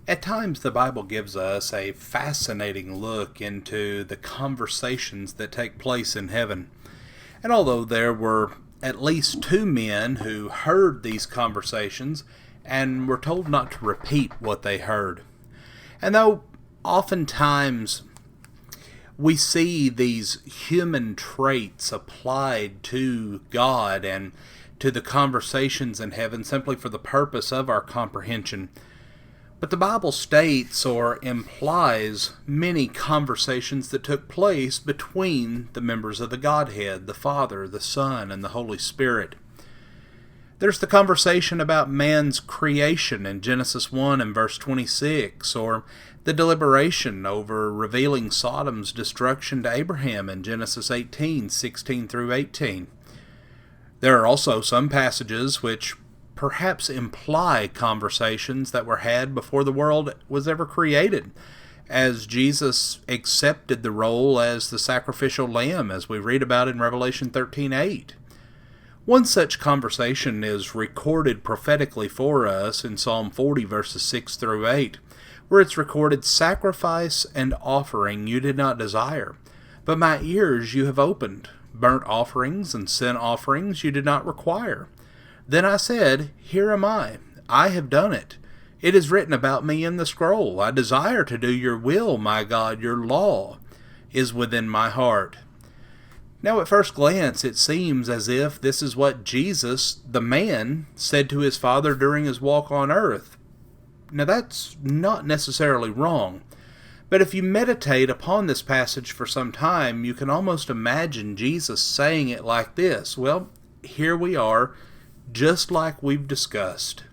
At times, the Bible gives us a fascinating look into the conversations that take place in heaven. And although there were at least two men who heard these conversations and were told not to repeat what they heard, and though oftentimes we see these human traits applied to God and to the conversations in heaven simply for the purpose of our comprehension, but the Bible states or implies many conversations that took place between the members of the Godhead, the Father, the Son, and the Holy Spirit. There's the conversation about man's creation in Genesis 1 and verse 26, or the deliberation over revealing Sodom's destruction to Abraham in Genesis 18:16 through 18. There are also some passages which perhaps imply conversations that were had before the world was ever created, as Jesus accepted the role as the sacrificial lamb, as we read about in Revelation 13:8. One such conversation is recorded prophetically for us in Psalm 40 verses 6 through 8, where it's recorded, "Sacrifice and offering you did not desire, but my ears you have opened. Burnt offerings and sin offerings you did not require. Then I said, Here am I have done it. It is written about me in the scroll. I desire to do your will, my God. Your law is within my heart." Now at first glance it seems as if this is what Jesus, the man, said to his Father during his walk on earth. Now that's not necessarily wrong, but if you meditate upon this passage for some time, you can almost imagine Jesus saying it like this: well, here we are, just like we've discussed.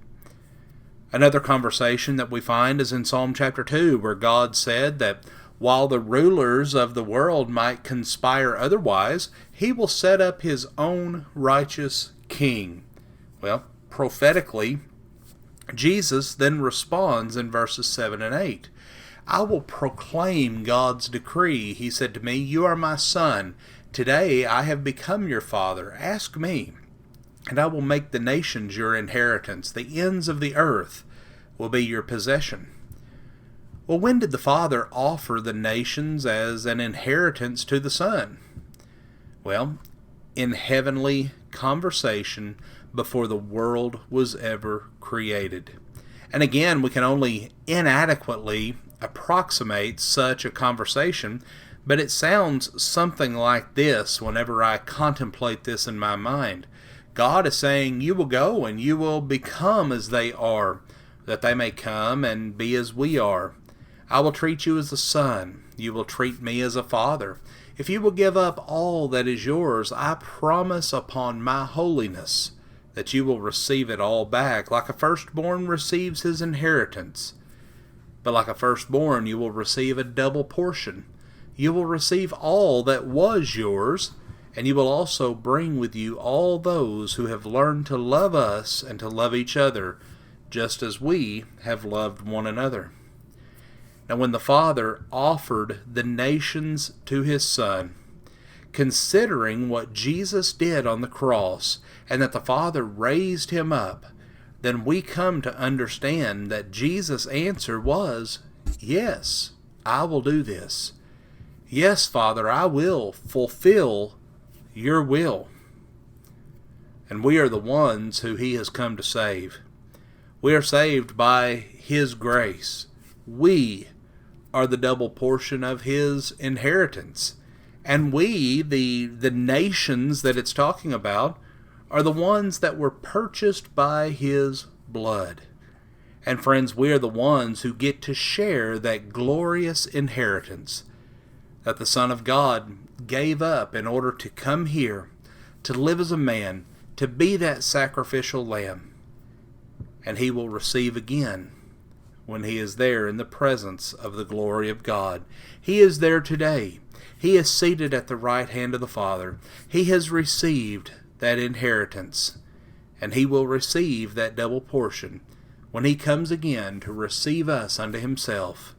Another conversation that we find is in Psalm chapter 2, where God said that while the rulers of the world might conspire otherwise, he will set up his own righteous king. Well, prophetically, Jesus then responds in verses 7 and 8. "I will proclaim God's decree. He said to me, You are my son. Today I have become your father. Ask me, and I will make the nations your inheritance. The ends of the earth will be your possession." Well, when did the Father offer the nations as an inheritance to the Son? Well, in heavenly conversation before the world was ever created. And again, we can only inadequately approximate such a conversation, but it sounds something like this whenever I contemplate this in my mind. God is saying, you will go and you will become as they are, that they may come and be as we are. I will treat you as a son. You will treat me as a father. If you will give up all that is yours, I promise upon my holiness that you will receive it all back, like a firstborn receives his inheritance. But like a firstborn, you will receive a double portion. You will receive all that was yours, and you will also bring with you all those who have learned to love us and to love each other, just as we have loved one another. Now when the Father offered the nations to his Son, considering what Jesus did on the cross, and that the Father raised him up, then we come to understand that Jesus' answer was, yes, I will do this. Yes, Father, I will fulfill your will. And we are the ones who he has come to save. We are saved by his grace. We are the double portion of his inheritance. And we, the nations that it's talking about, are the ones that were purchased by his blood. And friends, we are the ones who get to share that glorious inheritance that the Son of God gave up in order to come here, to live as a man, to be that sacrificial lamb. And he will receive again when he is there in the presence of the glory of God. He is there today. He is seated at the right hand of the Father. He has received that inheritance, and he will receive that double portion when he comes again to receive us unto himself,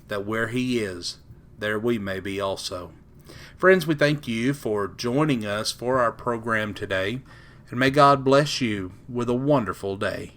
that where he is, there we may be also. Friends, we thank you for joining us for our program today, and may God bless you with a wonderful day.